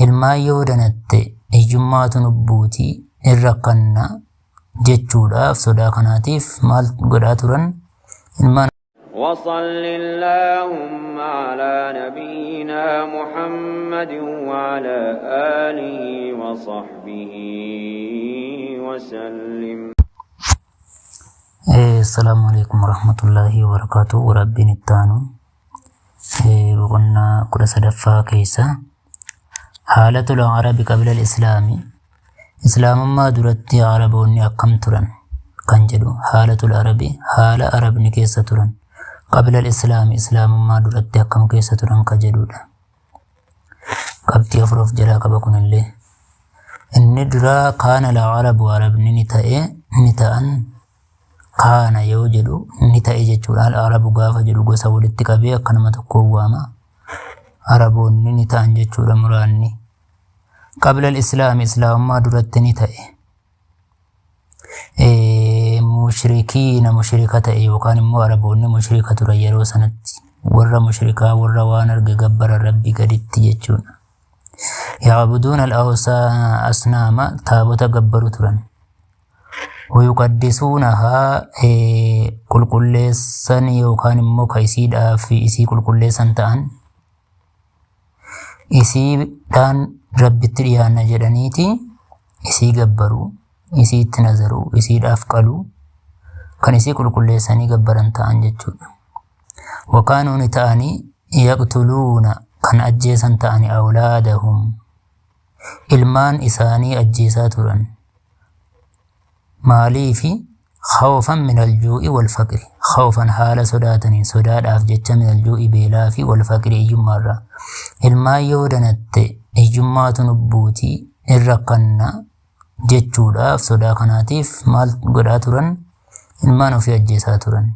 ilmaan yoo danatte ijummaatu nubbuuti irra kanna jechuudhaaf sodaa kanaatiif maal godhaa turan ilmaan وصل اللهم على نبينا محمد وعلى آله وصحبه وسلم. السلام عليكم ورحمة الله وبركاته. وربي نتانو بقولنا كل سدفا كيسا حالة العرب قبل الإسلام. إسلام ما درت عربوني أقم ترن كنجلو حالة العرب حال عرب نكيسة ترن قبل الإسلام. إسلام ما درت أقم كيسة ترن كجلولا قبتي أفرف جلا قبكن الله الندرا كان العرب عرب نتأن كان يوجد نتأي جتشولا العرب قافة جلو قوسا ولتقبيا كنمة قواما عربون نتأن جتشولا مراني قبل الإسلام. إسلام ما درت نتأي مشركين مشركة وكان مو عربون مشركة ريرو سنت ورى مشركة ورى وانر قبر ربي قدت جتشولا يعبدون الأصنام تابوت قبروا ترن ويقدسونها كل سن يوكان مو كيسيد في إسي كل سن تان إسي دان رب التريان جرانيتي إسي قبروا إسي تنظروا إسي أفقلوا كان إسي كل سن قبران تان جتشون. وكانوا نتاني يقتلون كان أجيسان تاني أولادهم ilmaan isaanii ajjeesaa turan maaliifi khawfan min aljuu'i wal faqri. khawfan haala sodaataniin sodaadhaaf jecha min aljuu'i beelaa fi wal faqri iyyummaarraa. ilmaan yoo danatte iyyummaatu nubbuuti irra kanna jechuudhaaf sodaa kanaatiif maal godhaa turan ilmaan ofii ajjeesaa turan.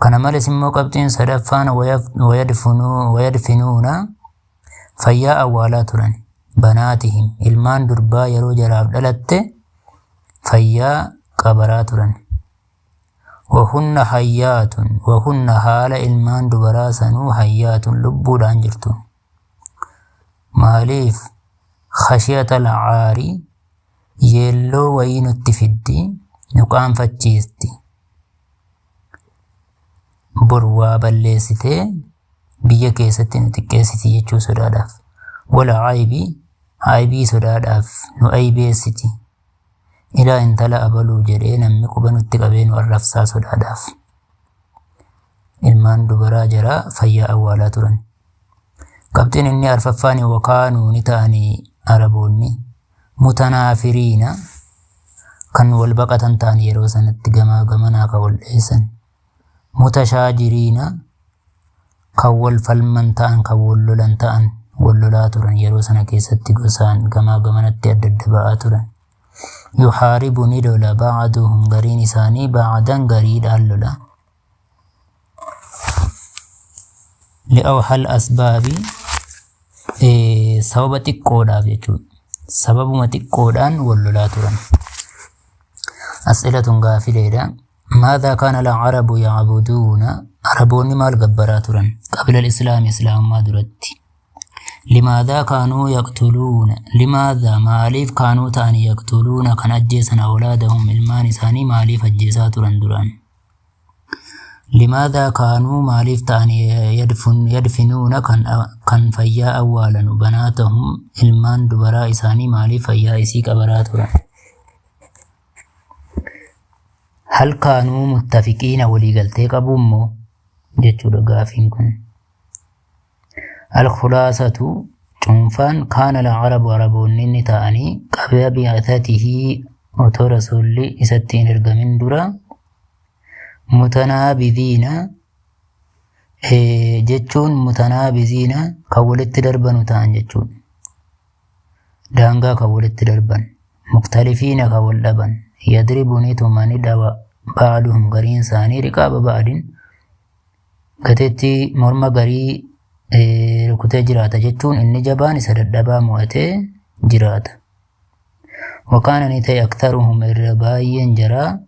kana malees immoo qabxiin sadaffaan wayadfinuuna fayyaa awwaalaa turan banaatihim ilmaan durbaa yeroo jaraaf dhalatte fayyaa qabaraa turan. wahunna hayyaatun wahunna haala ilmaan dubaraa sanuu hayyaatun lubbuudhaan jirtu maaliif khashiyata alcaari yeelloo wayii nutti fiddi nu qaanfachiisti bor waa balleessitee biyya keessatti nu xiqqeessiti jechuu sodaadhaaf. wala aybii sodaadhaaf nu aybeessiti ilaa intala abaluu jedhee namni quba nutti qabee nu arrabsaa sodaadhaaf. ilmaan dubaraa jaraa fayyaa awwaalaa turan. qabxiin inni arfaffaan wakaanuu ni ta'anii araboonni mutanaafiriina kan wal baqatan ta'an yeroo sanatti gamaa gamanaa kan wal dheessan. mutashaajiriina kan wal falman ta'an kan wal lolan ta'an wal lolaa turan yeroo sana keessatti gosaan gamaa gamanatti adda adda ba'aa turan. yuhaaribu ni lola ba'aduhum gariin isaanii ba'adan gariidhaan lola. li'awhal asbaabi sababa xiqqoodhaaf jechuudha. sababuma xiqqoodhaan wal lolaa turan. as'ilatun gaafileedha. ماذا كان العرب يعبدون عربون مال قبراترا قبل الإسلام إسلام ما درت. لماذا كانوا يقتلون لماذا ماليف كانوا تاني يقتلون كان أجيسا أولادهم المان ساني ماليف أجيساترا دران. لماذا كانوا ماليف تاني يدفنون كان فيا أولا بناتهم المان دبراء ساني ماليف فيا إسيك أبراترا. هل كانوا متفقين وليقلتي قبومو جتشو دقافين كن. الخلاصة عنفان كان العرب عربون نتاني قبل بعثته وتو رسول إستين إرقمين درا متنابذين جتشون متنابذين كولت دربن تان جتشون دانغا كولت دربن مختلفين كول لبن يضربني تماني دوا بعضهم غرين ثاني رقاب بعدين كتتي مرمى غري ركوتي جراتا جتون إني جباني سردبا مواتي جراتا. وكان نتي أكثرهم الرباين جرا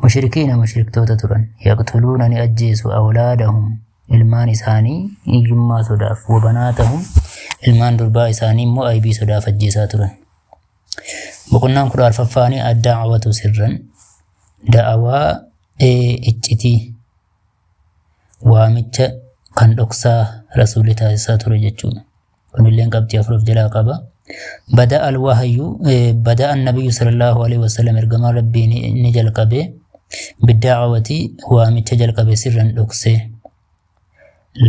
مشركين مشرك توتا تران يقتلونني أجيسوا أولادهم ilmaan isaanii hiyyummaa sodaaf wabanaatahum ilmaan durbaa isaanii immoo aybii sodaaf ajjeesaa turan. Boqonnaan kudha arfaffaanii ad-da'watu sirran da'awaa iccitii waamicha kan dhoksaa rasuulli taasisaa ture jechuudha. Kunillee qabxii afur of jalaa qaba. Bada'a al-wahyu bada'a an-nabiyyu sallallahu alaihi wasallam ergamaa rabbii ni jalqabe bid-da'wati waamicha jalqabe sirran dhoksee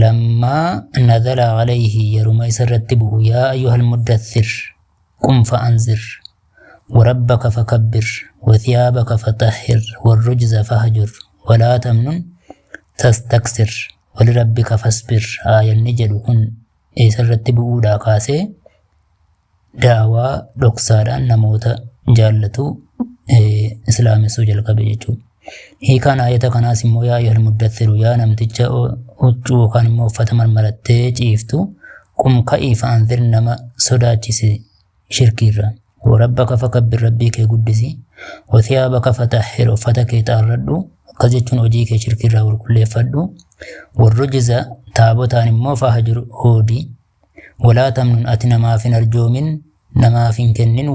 lamma nazala alayhi yeruma isarratti bu'u yaa ayyuhal muddaththir qum fa'anzir وربك فكبر وثيابك فطهر والرجز فهجر ولا تمنن تستكثر ولربك فاصبر آية النجل كن إسرت بؤودا كاسي دعوة دكساران نموتا جالتو إسلامي سجل قبيجو هي كان آية كان اسمو يا أيها المدثر يا نمتجا وجو كان موفة مرمرتي جيفتو قم كيف أنذر نما صداتي شركيرا وربك فكبر ربك قدسي وثيابك فتحر وفتك تاردو قجتون وجيك شرك الرهور كل فردو والرجز تابوتان مو فهجر هودي ولا تمنن أتنا ما في نرجو من نما في كنن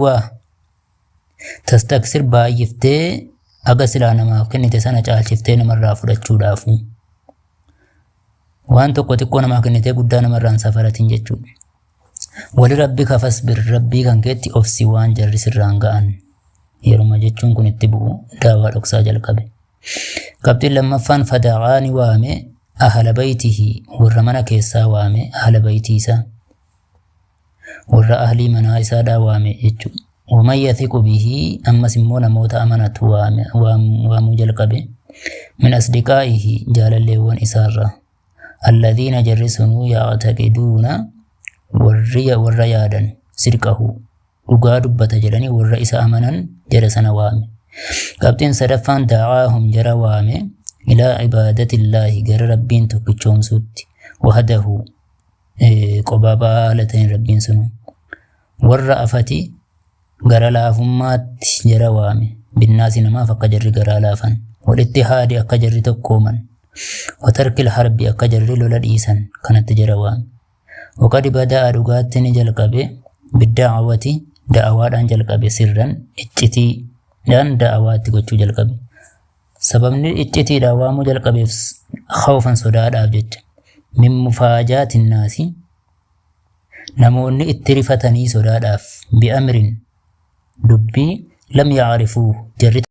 تستكسر بايفتي أغسلا نما كنت سنة جال شفتي نمر رافرتشو دافو وانتو قتكو نما كنت قدان مران سفرتين جتشو ولربك فاصبر ربي كان كيتي أفسي وان جرس الرانقان يروما جتشون كن اتبعو داوار أكسا جلقبه قبل لما فان فدعاني وامي أهل بيته ورمنا كيسا وامي أهل بيتيسا ور أهلي منايسا دا وامي جتشو ومن يثق به أما سمونا موت أمنت وامو جلقبه من أصدقائه جال الليوان إسارة الذين جرسنوا يعتقدون warra yaadan sirqahu dhugaa dubbata jedhanii warra isa amanan jara sana waame. Qabxiin sadaffaan da'aahum jara waame ilaa ibaadatillahi gara rabbiin tokkichoomsuutti wahdahu qobaa baala ta'in rabbiin sunu warra afati gara laafummaatti jara waame binnaasi namaaf akka jarri garaa laafan walitti haadi akka jarri tokkooman watarkil harbi akka jarri lola dhiisan kanatti jara waame. وقد بدأ رغاتن جلقبه بالدعوة دعوات جلقبه سرا اتتي دان دعوات gochuu jalqabe sababni itti dawaamu jalqabeef خوفا sodaadhaaf jecha min mufaajaati naasi namoonni itti rifatanii sodaadhaaf bi amrin dubbii lam yaarifu jarri